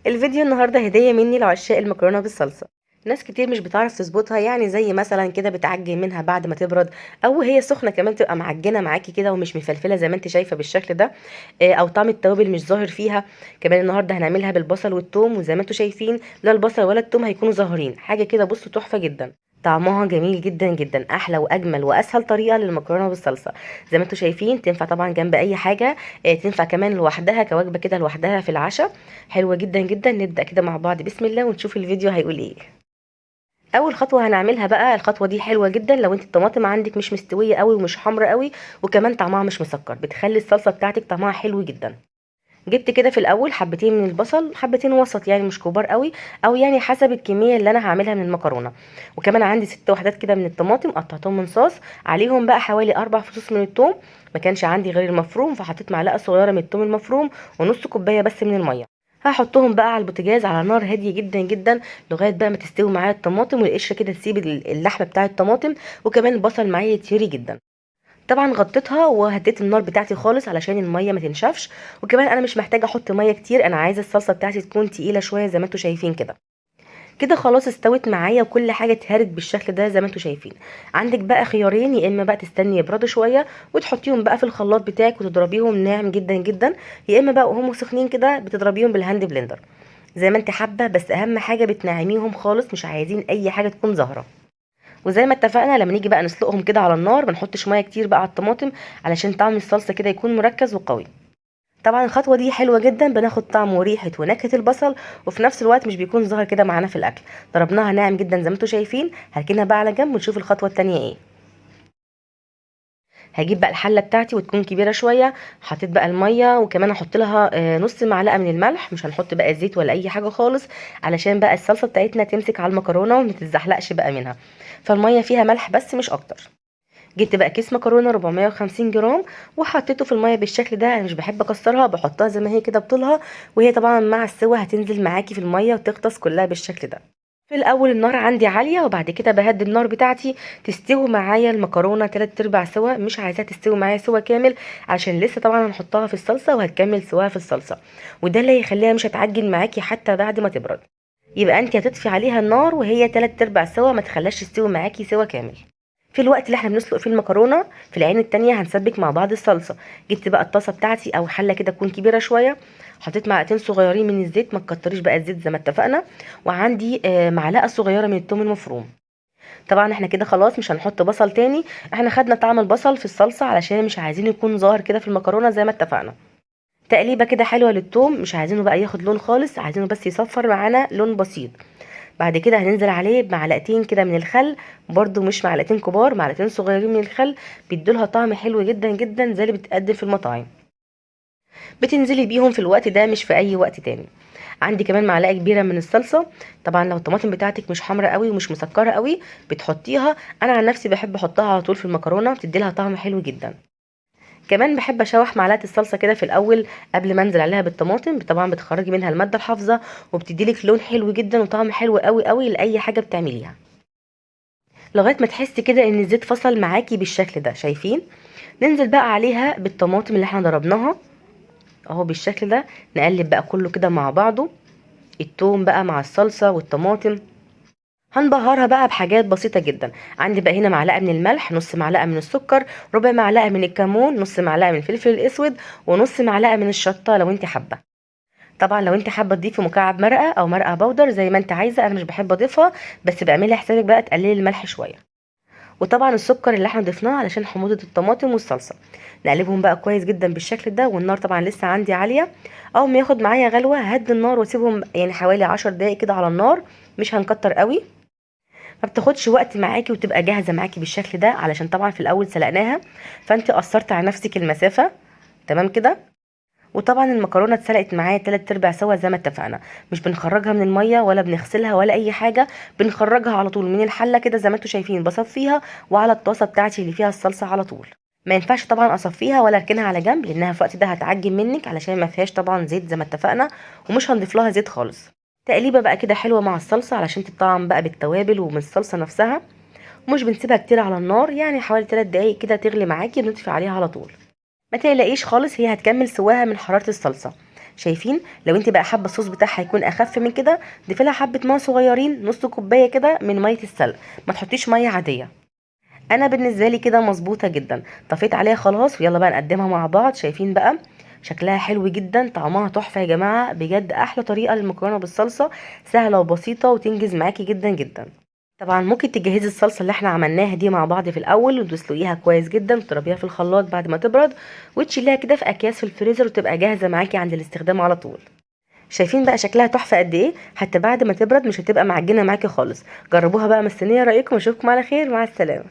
الفيديو النهارده هديه مني لعشاق المكرونه بالصلصه. ناس كتير مش بتعرف تظبطها، يعني زي مثلا كده بتعجن منها بعد ما تبرد، او هي سخنه كمان تبقى معجنه معاكي كده ومش مفلفله زي ما انت شايفه بالشكل ده. او طعم التوابل مش ظاهر فيها. كمان النهارده هنعملها بالبصل والثوم، وزي ما انتم شايفين لا البصل ولا الثوم هيكونوا ظاهرين، حاجه كده بصوا تحفه جدا. طعمها جميل جدا جدا، احلى واجمل واسهل طريقه للمكرونه بالصلصه. زي ما انتم شايفين تنفع طبعا جنب اي حاجه. تنفع كمان لوحدها كوجبه كده لوحدها في العشاء. حلوه جدا جدا. نبدا كده مع بعض بسم الله ونشوف الفيديو هيقول ايه. اول خطوه هنعملها بقى، الخطوه دي حلوه جدا لو انت الطماطم عندك مش مستويه قوي ومش حمرا قوي، وكمان طعمها مش مسكر، بتخلي الصلصه بتاعتك طعمها حلو جدا. جبت كده في الاول حبتين من البصل، حبتين وسط يعني مش كبار قوي، او يعني حسب الكميه اللي انا هعملها من المكرونه. وكمان عندي 6 وحدات كده من الطماطم قطعتهم من صاص، عليهم بقى حوالي 4 فصوص من الثوم. ما كانش عندي غير المفروم، فحطيت معلقه صغيره من الثوم المفروم ونص كوبايه بس من الميه. هحطهم بقى على البوتاجاز على نار هاديه جدا جدا لغايه بقى ما تستوي معايا الطماطم والقشره كده تسيب اللحمه بتاع الطماطم، وكمان البصل معايا يتهري جدا. طبعا غطيتها وهديت النار بتاعتي خالص علشان الميه ما تنشفش. وكمان انا مش محتاجه احط ميه كتير، انا عايزه الصلصه بتاعتي تكون تقيله شويه زي ما انتم شايفين كده. كده خلاص استوت معايا وكل حاجه اتهرت بالشكل ده زي ما انتم شايفين. عندك بقى خيارين، يا اما بقى تستني يبردوا شويه وتحطيهم بقى في الخلاط بتاعك وتضربيهم ناعم جدا جدا، يا اما بقى وهم سخنين كده بتضربيهم بالهاند بلندر زي ما انت حابه، بس اهم حاجه بتنعميهم خالص، مش عايزين اي حاجه تكون ظاهره. وزي ما اتفقنا لما نيجي بقى نسلقهم كده على النار ما نحطش ميه كتير بقى على الطماطم علشان طعم الصلصه كده يكون مركز وقوي. طبعا الخطوه دي حلوه جدا، بناخد طعم وريحه ونكهه البصل، وفي نفس الوقت مش بيكون ظاهر كده معانا في الاكل. ضربناها ناعم جدا زي ما انتم شايفين. هركنها بقى على جنب ونشوف الخطوه التانية ايه. هجيب بقى الحله بتاعتي وتكون كبيره شويه. حطيت بقى الميه وكمان هحط لها نص معلقه من الملح، مش هنحط بقى زيت ولا اي حاجه خالص، علشان بقى الصلصه بتاعتنا تمسك على المكرونه وما تتزحلقش بقى منها. فالميه فيها ملح بس مش اكتر. جبت بقى كيس مكرونه 450 جرام وحطيته في الميه بالشكل ده. انا مش بحب اكسرها، بحطها زي ما هي كده بطولها، وهي طبعا مع السوا هتنزل معاكي في الميه وتغطس كلها بالشكل ده. في الاول النار عندي عاليه، وبعد كده بهدي النار بتاعتي تستوي معايا المكرونه 3/4 سوا، مش عايزاها تستوي معايا سوا كامل عشان لسه طبعا هنحطها في الصلصه وهتكمل سواها في الصلصه، وده اللي هيخليها مش هتعجن معاكي حتى بعد ما تبرد. يبقى انت هتطفي عليها النار وهي 3/4 سوا، ما تخليهاش تستوي معاكي سوا كامل. في الوقت اللي احنا بنسلق فيه المكرونه في العين التانية هنسبك مع بعض الصلصه. جبت بقى الطاسه بتاعتي او حله كده تكون كبيره شويه، حطيت معلقتين صغيرين من الزيت، ما تكتريش بقى الزيت زي ما اتفقنا، وعندي معلقه صغيره من الثوم المفروم. طبعا احنا كده خلاص مش هنحط بصل تاني، احنا خدنا طعم البصل في الصلصه علشان مش عايزين يكون ظاهر كده في المكرونه زي ما اتفقنا. تقليبه كده حلوه للثوم، مش عايزينه بقى ياخد لون خالص، عايزينه بس يصفر معانا لون بسيط. بعد كده هننزل عليه بمعلقتين كده من الخل، برضو مش معلقتين كبار، معلقتين صغيرين من الخل، بيدولها طعم حلو جدا جدا زي اللي بتقدم في المطاعم. بتنزلي بيهم في الوقت ده مش في اي وقت تاني. عندي كمان معلقه كبيره من الصلصه. طبعا لو الطماطم بتاعتك مش حمراء قوي ومش مسكره قوي بتحطيها، انا عن نفسي بحب احطها على طول في المكرونه، بتدي لها طعم حلو جدا. كمان بحب اشوح معلقه الصلصه كده في الاول قبل ما انزل عليها بالطماطم، طبعا بتخرجي منها الماده الحافظه وبتديلك لون حلو جدا وطعم حلو قوي قوي لاي حاجه بتعمليها، لغايه ما تحسي كده ان الزيت فصل معاكي بالشكل ده. شايفين؟ ننزل بقى عليها بالطماطم اللي احنا ضربناها اهو بالشكل ده. نقلب بقى كله كده مع بعضه، التوم بقى مع الصلصه والطماطم. هنبهرها بقى بحاجات بسيطة جدا. عندي بقى هنا معلقة من الملح، نص معلقة من السكر، ربع معلقة من الكمون، نص معلقة من الفلفل الاسود، ونص معلقة من الشطة لو انت حابة. طبعا لو انت حابة تضيفي مكعب مرقة او مرقة بودر زي ما انت عايزة، انا مش بحب اضيفها، بس بعملي حسابك بقى تقللي الملح شوية. وطبعا السكر اللي احنا ضفناه علشان حموضة الطماطم والصلصة. نقلبهم بقى كويس جدا بالشكل ده، والنار طبعا لسه عندي عالية. اول ما ياخد معايا غلوة هدي النار واسيبهم يعني حوالي 10 دقايق كده على النار، مش هنكتر قوي. ما بتاخدش وقت معاكي وتبقى جاهزه معاكي بالشكل ده، علشان طبعا في الاول سلقناها فانت قصرت على نفسك المسافه. تمام كده. وطبعا المكرونه اتسلقت معايا 3/4 سوا زي ما اتفقنا. مش بنخرجها من الميه ولا بنغسلها ولا اي حاجه، بنخرجها على طول من الحله كده زي ما انتم شايفين بصفيها وعلى الطاسه بتاعتي اللي فيها الصلصه على طول. ما ينفعش طبعا اصفيها ولا اركنها على جنب، لانها في الوقت ده هتعجن منك علشان ما فيهاش طبعا زيت زي ما اتفقنا، ومش هنضيف لها زيت خالص. تقليبه بقى كده حلوه مع الصلصه علشان تطعم بقى بالتوابل ومن الصلصه نفسها. ومش بنسيبها كتير على النار، يعني حوالي 3 دقايق كده تغلي معاكي بنطفي عليها على طول. ما تقلقيش خالص، هي هتكمل سواها من حراره الصلصه. شايفين؟ لو انت بقى حابه الصوص بتاعها يكون اخف من كده، ضيفي لها حبه ميه صغيرين، نص كوبايه كده من ميه السلق، ما تحطيش ميه عاديه. انا بالنسبه لي كده مظبوطه جدا. طفيت عليها خلاص، ويلا بقى نقدمها مع بعض. شايفين بقى شكلها حلو جدا، طعمها تحفه يا جماعه، بجد احلى طريقه للمكرونه بالصلصه، سهله وبسيطه وتنجز معاكي جدا جدا. طبعا ممكن تجهزي الصلصه اللي احنا عملناها دي مع بعض في الاول، وتسلقيها كويس جدا وتضربيها في الخلاط بعد ما تبرد، وتشيليها كده في اكياس في الفريزر، وتبقى جاهزه معاكي عند الاستخدام على طول. شايفين بقى شكلها تحفه قد ايه؟ حتى بعد ما تبرد مش هتبقى معجنه معاكي خالص. جربوها بقى، مستنيه رايكم، واشوفكم على خير، مع السلامه.